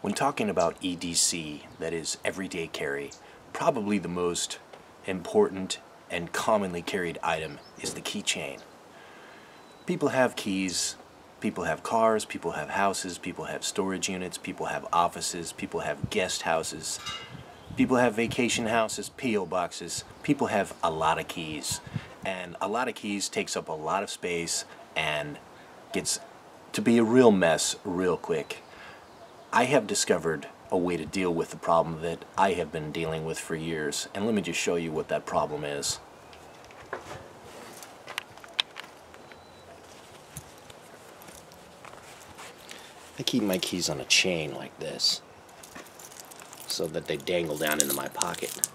When talking about EDC, that is everyday carry, probably the most important and commonly carried item is the keychain. People have keys, people have cars, people have houses, people have storage units, people have offices, people have guest houses, people have vacation houses, P.O. boxes, people have a lot of keys. And a lot of keys takes up a lot of space and gets to be a real mess real quick. I have discovered a way to deal with the problem that I have been dealing with for years, and let me just show you what that problem is. I keep my keys on a chain like this so that they dangle down into my pocket.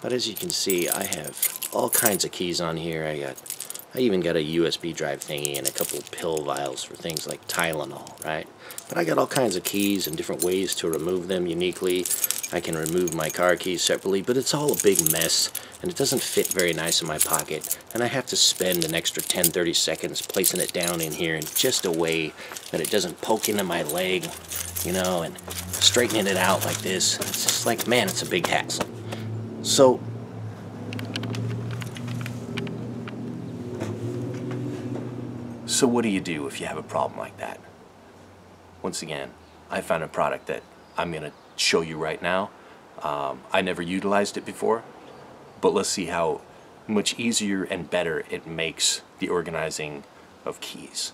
But as you can see, I have all kinds of keys on here. I even got a USB drive thingy and a couple pill vials for things like Tylenol, right? But I got all kinds of keys and different ways to remove them uniquely. I can remove my car keys separately, but it's all a big mess, and it doesn't fit very nice in my pocket, and I have to spend an extra 10-30 seconds placing it down in here in just a way that it doesn't poke into my leg, you know, and straightening it out like this. It's just like, man, it's a big hassle. So what do you do if you have a problem like that? Once again, I found a product that I'm going to show you right now. I never utilized it before, but let's see how much easier and better it makes the organizing of keys.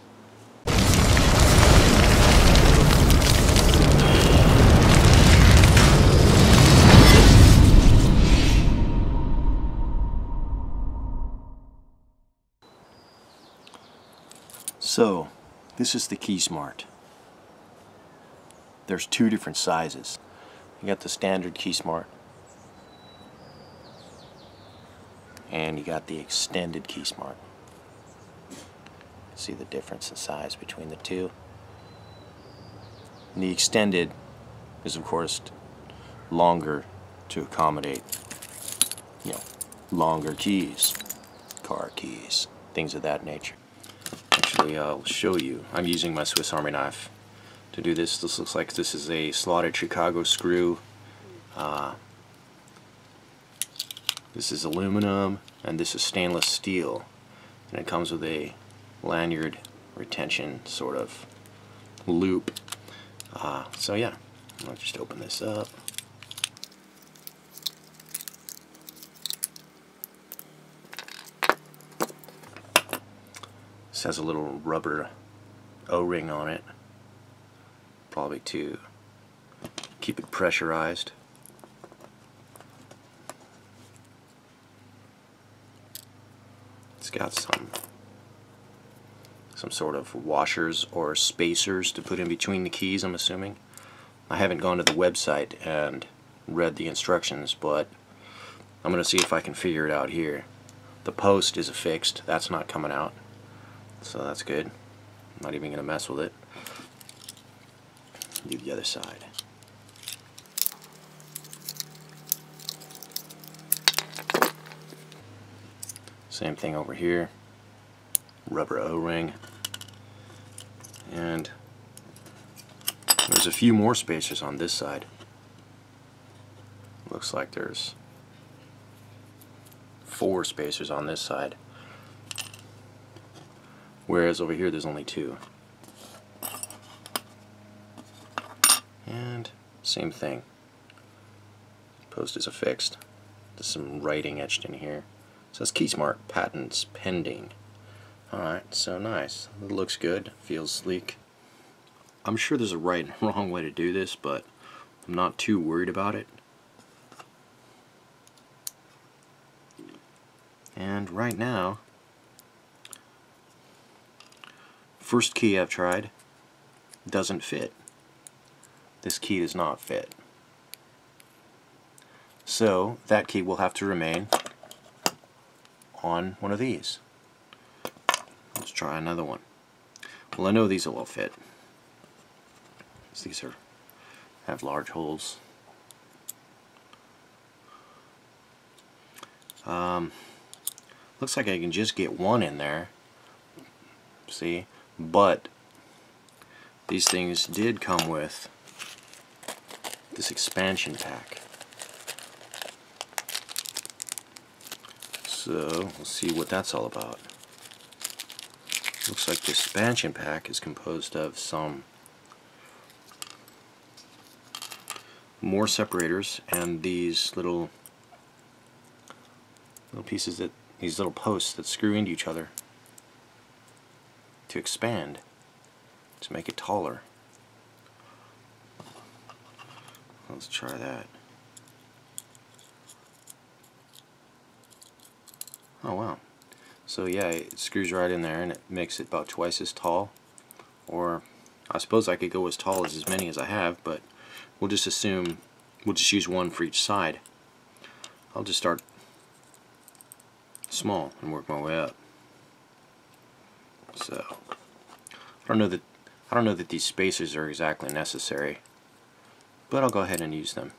So, this is the KeySmart. There's two different sizes. You got the standard KeySmart, and you got the extended KeySmart. See the difference in size between the two. And the extended is, of course, longer to accommodate, you know, longer keys, car keys, things of that nature. Actually, I'll show you. I'm using my Swiss Army knife to do this. This looks like this is a slotted Chicago screw. This is aluminum, and this is stainless steel. And it comes with a lanyard retention sort of loop. So yeah, I'll just open this up. This has a little rubber O-ring on it, probably to keep it pressurized. It's got some sort of washers or spacers to put in between the keys, I'm assuming. I haven't gone to the website and read the instructions, but I'm going to see if I can figure it out here. The post is affixed, that's not coming out. So that's good. I'm not even going to mess with it. Do the other side. Same thing over here. Rubber O-ring. And there's a few more spacers on this side. Looks like there's 4 spacers on this side. Whereas over here there's only 2. And same thing. Post is affixed. There's some writing etched in here. It says KeySmart patents pending. Alright, so nice. It looks good. Feels sleek. I'm sure there's a right and wrong way to do this, but I'm not too worried about it. And right now, first key I've tried doesn't fit. This key does not fit. So that key will have to remain on one of these. Let's try another one. Well, I know these will all fit. These have large holes. Looks like I can just get one in there. See? But these things did come with this expansion pack. So we'll see what that's all about. Looks like the expansion pack is composed of some more separators and these little pieces, that these little posts that screw into each other to expand, to make it taller. Let's try that. Oh wow. So yeah, it screws right in there and it makes it about twice as tall. Or I suppose I could go as tall as many as I have, but we'll just assume we'll just use one for each side. I'll just start small and work my way up. So I don't know that these spacers are exactly necessary, but I'll go ahead and use them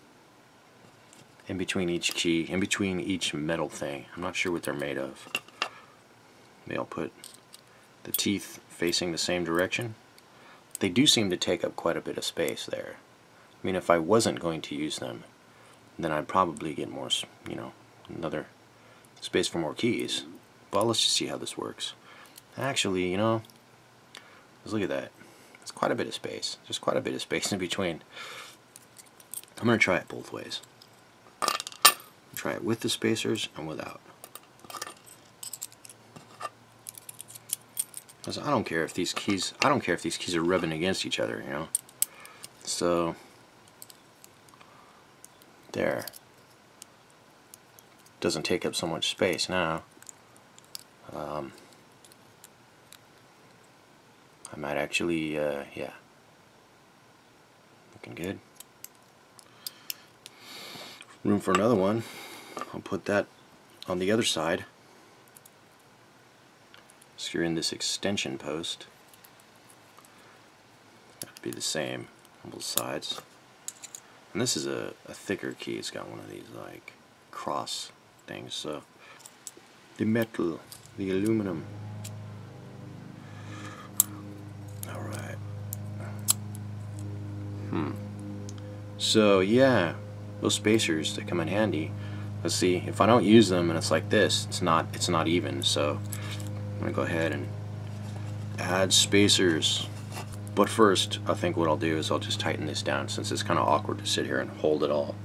in between each key, in between each metal thing. I'm not sure what they're made of. Maybe I'll put the teeth facing the same direction. They do seem to take up quite a bit of space there. I mean, if I wasn't going to use them, then I'd probably get more, another space for more keys. But let's just see how this works. Actually, let's look at that. It's quite a bit of space. There's quite a bit of space in between. I'm going to try it both ways. Try it with the spacers and without. Because I don't care if these keys are rubbing against each other, So there. Doesn't take up so much space now. I might actually, yeah. Looking good. Room for another one. I'll put that on the other side. Screw in this extension post. That'd be the same on both sides. And this is a thicker key. It's got one of these like cross things. So the metal, the aluminum. All right. So yeah, those spacers, they come in handy. Let's see, if I don't use them and it's like this, it's not even. So I'm gonna go ahead and add spacers. But first, I think what I'll do is I'll just tighten this down, since it's kind of awkward to sit here and hold it all.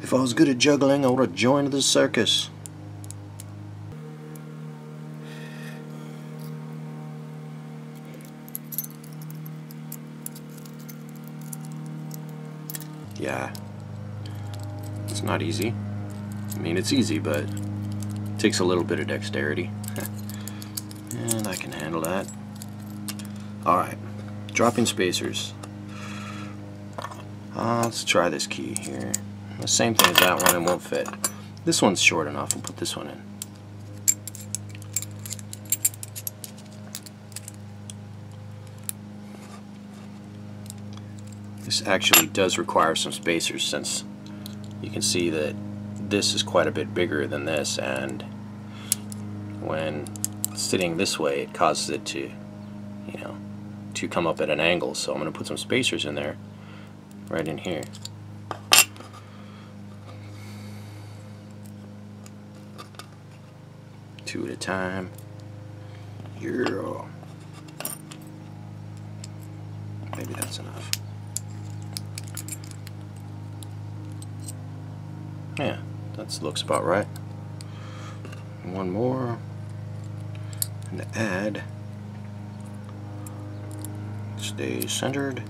If I was good at juggling, I would have joined the circus. Yeah, it's not easy. I mean, it's easy, but it takes a little bit of dexterity. And I can handle that. Alright, dropping spacers. Let's try this key here. The same thing as that one, it won't fit. This one's short enough, we'll put this one in. This actually does require some spacers, since you can see that this is quite a bit bigger than this, and when sitting this way it causes it to, to come up at an angle. So I'm going to put some spacers in there, right in here. Two at a time. Yeah. Maybe that's enough. Yeah, that looks about right. One more. And add. Stay centered.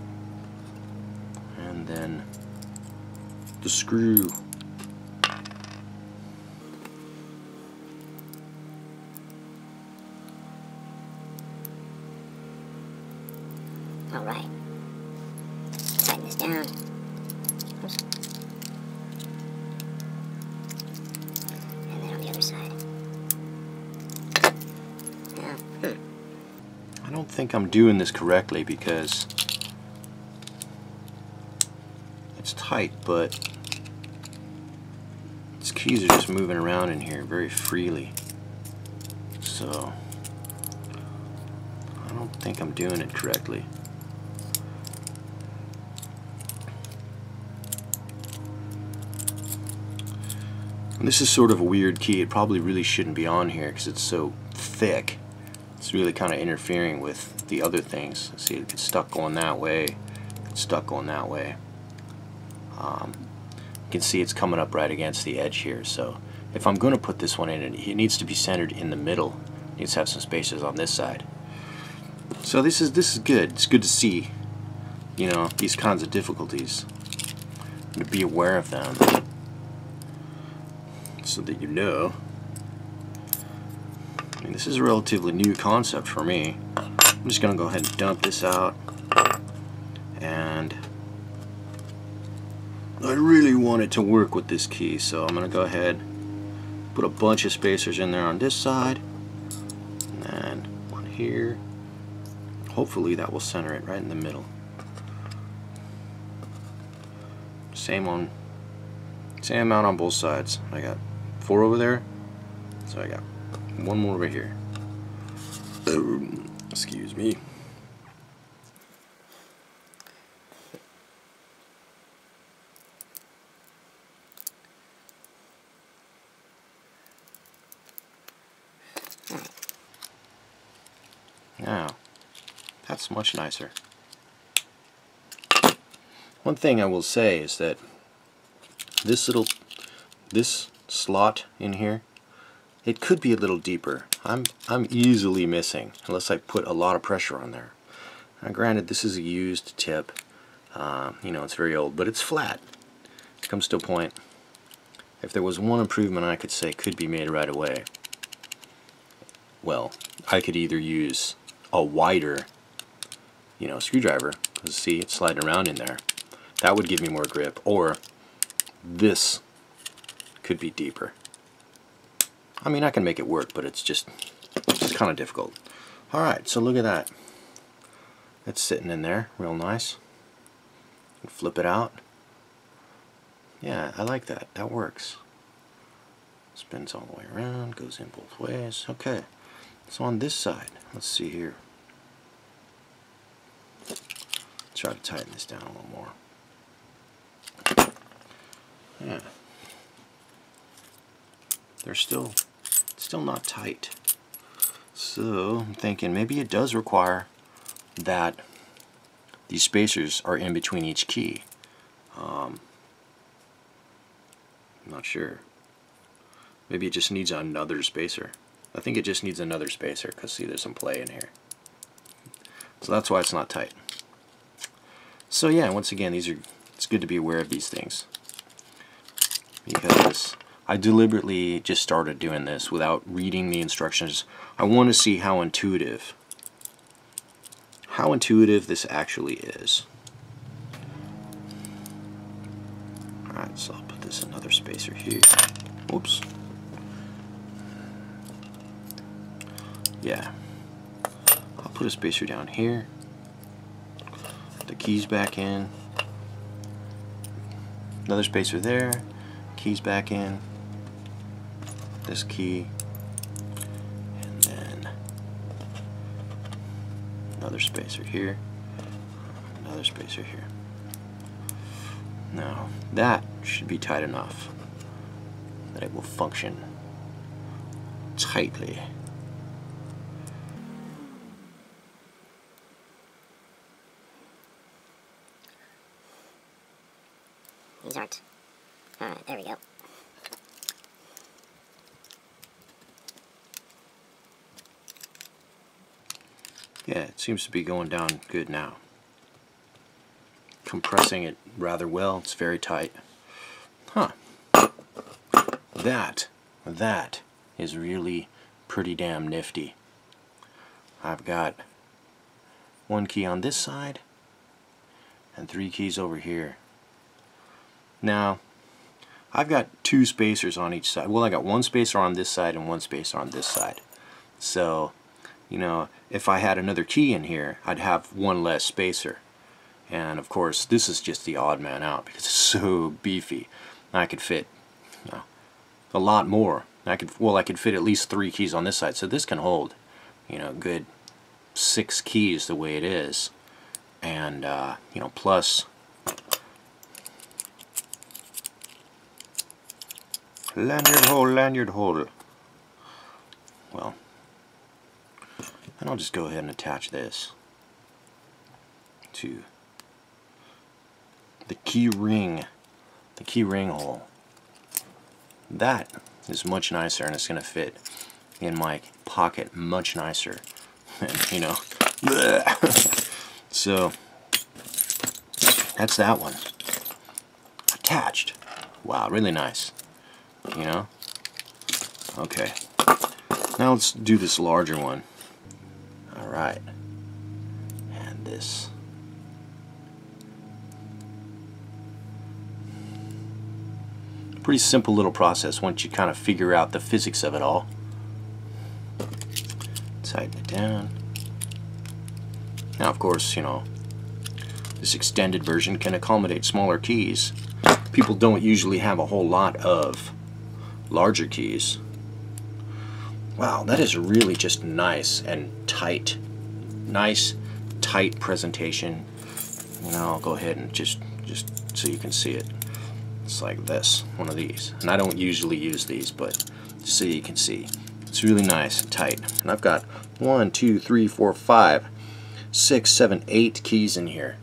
And then the screw. All right. Tighten this down. Oops. And then on the other side. Now, I don't think I'm doing this correctly, because it's tight, but these keys are just moving around in here very freely. So I don't think I'm doing it correctly. And this is sort of a weird key. It probably really shouldn't be on here because it's so thick. It's really kind of interfering with the other things. See, it gets stuck going that way. It's stuck going that way. You can see it's coming up right against the edge here. So if I'm going to put this one in, it needs to be centered in the middle. It needs to have some spaces on this side. So this is good. It's good to see, you know, these kinds of difficulties, and to be aware of them, so that you know. I mean, this is a relatively new concept for me. I'm just going to go ahead and dump this out, and I really want it to work with this key, so I'm going to go ahead, put a bunch of spacers in there on this side, and then one here. Hopefully that will center it right in the middle. Same amount on both sides. I got 4 over there, so I got 1 more over here. Excuse me. Now, that's much nicer. One thing I will say is that this slot in here, it could be a little deeper. I'm easily missing unless I put a lot of pressure on there. Now, granted, this is a used tip. You know, it's very old, but it's flat. It comes to a point. If there was one improvement I could say could be made right away, well, I could either use a wider, you know, screwdriver, because see, it's sliding around in there. That would give me more grip, or this could be deeper. I mean, I can make it work, but it's just kind of difficult. Alright, so look at that. It's sitting in there real nice. Flip it out. Yeah, I like that. That works. Spins all the way around, goes in both ways. Okay, so on this side, let's see here. Try to tighten this down a little more. Yeah. They're still not tight. So I'm thinking maybe it does require that these spacers are in between each key. I'm not sure. Maybe it just needs another spacer. I think it just needs another spacer because see, there's some play in here. So that's why it's not tight. So yeah, once again, it's good to be aware of these things, because I deliberately just started doing this without reading the instructions. I want to see how intuitive this actually is. Alright, so I'll put this another spacer here. Oops. Yeah. I'll put a spacer down here. The keys back in. Another spacer there. Keys back in. This key. And then another spacer here. Another spacer here. Now, that should be tight enough that it will function tightly. These aren't. Alright, there we go. Yeah, it seems to be going down good now. Compressing it rather well. It's very tight. Huh. That is really pretty damn nifty. I've got 1 key on this side and 3 keys over here. Now, I've got 2 spacers on each side. Well, I got 1 spacer on this side and 1 spacer on this side. So, you know, if I had another key in here, I'd have 1 less spacer. And of course, this is just the odd man out because it's so beefy. I could fit, you know, a lot more. I could fit at least 3 keys on this side. So this can hold, you know, good 6 keys the way it is, and you know, plus Lanyard hole, lanyard hole. Well, and I'll just go ahead and attach this to the key ring hole. That is much nicer, and it's going to fit in my pocket much nicer. And, you know, so that's that one attached. Wow, really nice. You know. Okay. Now let's do this larger one. All right. And this. Pretty simple little process once you kind of figure out the physics of it all. Tighten it down. Now, of course, you know, this extended version can accommodate smaller keys. People don't usually have a whole lot of larger keys. Wow, that is really just nice and tight. Nice, tight presentation. You know, I'll go ahead and just so you can see it. It's like this, one of these. And I don't usually use these, but just so you can see. It's really nice and tight. And I've got 1, 2, 3, 4, 5, 6, 7, 8 keys in here.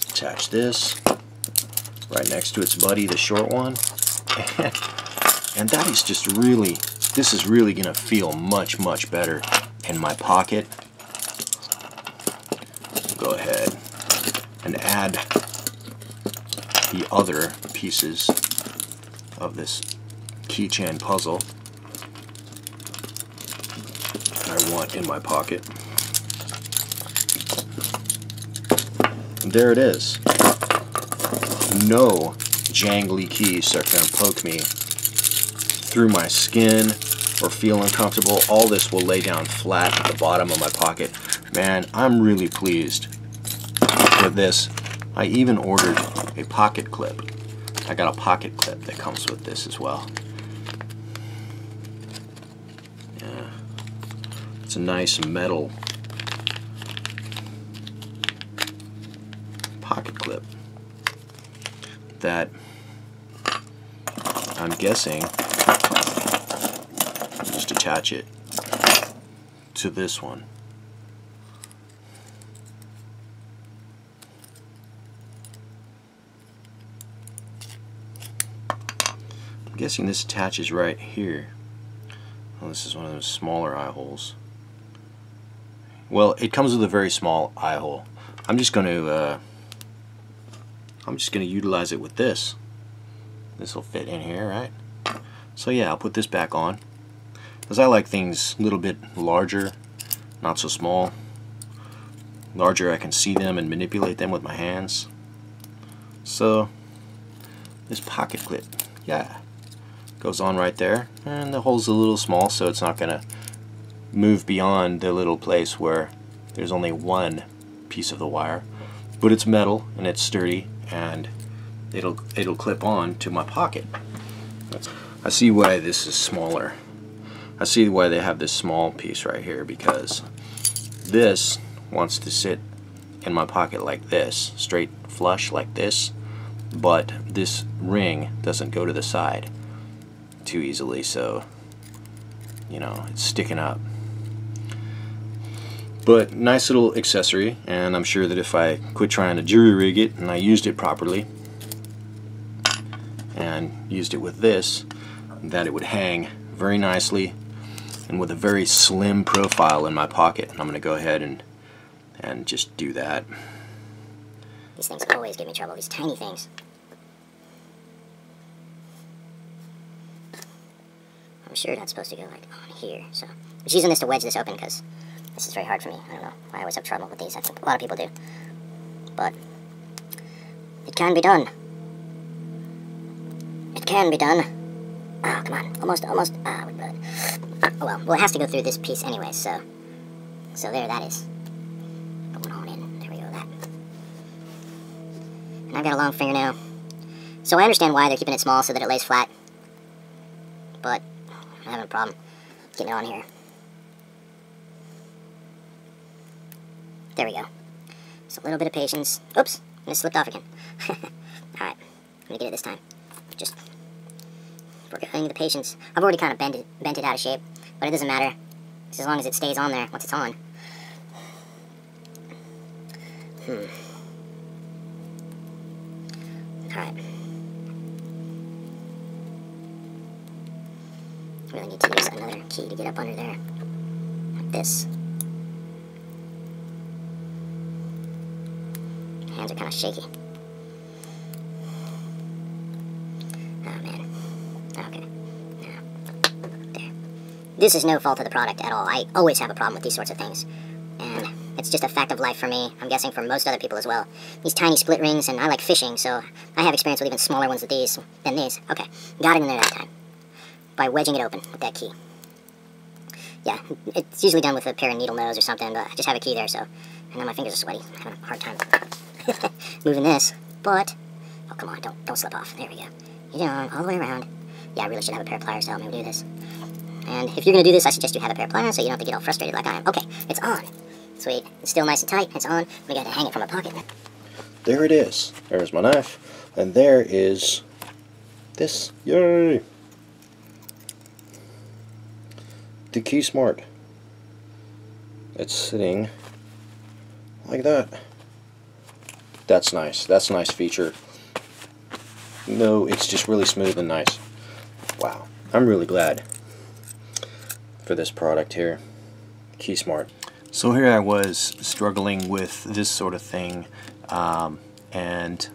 Attach this right next to its buddy, the short one. And that is just really, this is really going to feel much, much better in my pocket. Go ahead and add the other pieces of this keychain puzzle I want in my pocket. And there it is. No jangly keys are going to poke me through my skin or feel uncomfortable. All this will lay down flat at the bottom of my pocket. Man, I'm really pleased with this. I even ordered a pocket clip. I got a pocket clip that comes with this as well. Yeah, it's a nice metal pocket clip that I'm guessing just attach it to this one. I'm guessing this attaches right here. Well, this is one of those smaller eye holes. Well, it comes with a very small eye hole. I'm just going to utilize it with this. This will fit in here, right? So yeah, I'll put this back on, because I like things a little bit larger, not so small. Larger, I can see them and manipulate them with my hands. So this pocket clip, yeah, goes on right there, and the hole's a little small, so it's not gonna move beyond the little place where there's only one piece of the wire, but it's metal and it's sturdy, and it'll clip on to my pocket. I see why this is smaller. I see why they have this small piece right here, because this wants to sit in my pocket like this, straight flush like this, but this ring doesn't go to the side too easily, so you know, it's sticking up. But nice little accessory, and I'm sure that if I quit trying to jury rig it and I used it properly and used it with this, that it would hang very nicely and with a very slim profile in my pocket. And I'm going to go ahead and just do that. These things always give me trouble, these tiny things. I'm sure that's supposed to go like on here, so I'm just using this to wedge this open because this is very hard for me. I don't know why I always have trouble with these. I think a lot of people do. But it can be done. It can be done. Oh, come on. Almost. Well, it has to go through this piece anyway, so there that is. Going on in. There we go, that. And I've got a long fingernail. So I understand why they're keeping it small so that it lays flat. But I'm having a problem getting it on here. There we go. Just a little bit of patience. Oops, and it slipped off again. Alright, I'm gonna get it this time. Just forgoing the patience. I've already kind of bent it out of shape, but it doesn't matter. Just as long as it stays on there once it's on. Alright. Really need to use another key to get up under there. Like this. Hands are kind of shaky. Oh man. Okay. Now, there. This is no fault of the product at all. I always have a problem with these sorts of things. And it's just a fact of life for me. I'm guessing for most other people as well. These tiny split rings, and I like fishing, so I have experience with even smaller ones than these. Okay, got it in there that time. By wedging it open with that key. Yeah, it's usually done with a pair of needle nose or something, but I just have a key there, so... And now my fingers are sweaty. I'm having a hard time moving this, but... Oh, come on, don't slip off. There we go. You know, all the way around. Yeah, I really should have a pair of pliers to help me do this. And if you're going to do this, I suggest you have a pair of pliers so you don't have to get all frustrated like I am. Okay, it's on. Sweet. It's still nice and tight. It's on. We got to hang it from a pocket. There it is. There's my knife. And there is this. Yay! The KeySmart. It's sitting like that. That's nice. That's a nice feature. No, it's just really smooth and nice. Wow. I'm really glad for this product here. KeySmart. So here I was struggling with this sort of thing, and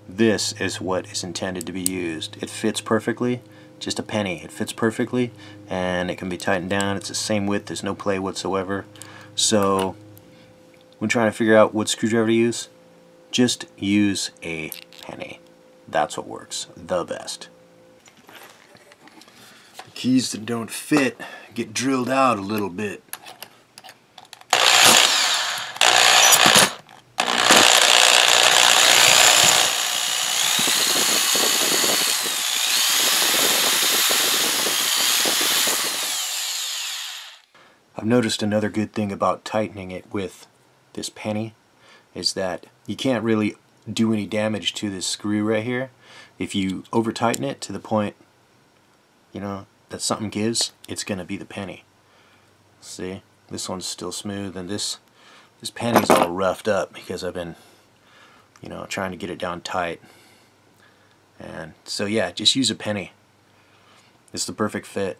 this is what is intended to be used. It fits perfectly, just a penny. It fits perfectly, and it can be tightened down. It's the same width, there's no play whatsoever. So when trying to figure out what screwdriver to use, just use a penny. That's what works the best. The keys that don't fit get drilled out a little bit. I've noticed another good thing about tightening it with this penny is that you can't really do any damage to this screw right here. If you over tighten it to the point, you know, that something gives, it's gonna be the penny. See, this one's still smooth, and this penny's all roughed up because I've been, you know, trying to get it down tight. And so yeah, just use a penny. It's the perfect fit.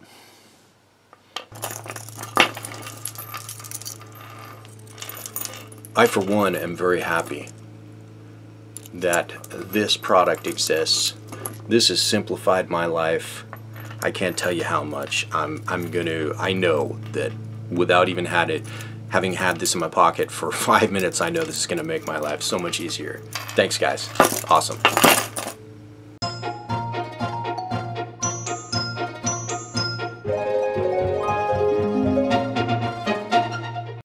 I for one am very happy that this product exists. This has simplified my life. I can't tell you how much. I know that without even having had this in my pocket for 5 minutes, I know this is gonna make my life so much easier. Thanks guys, awesome.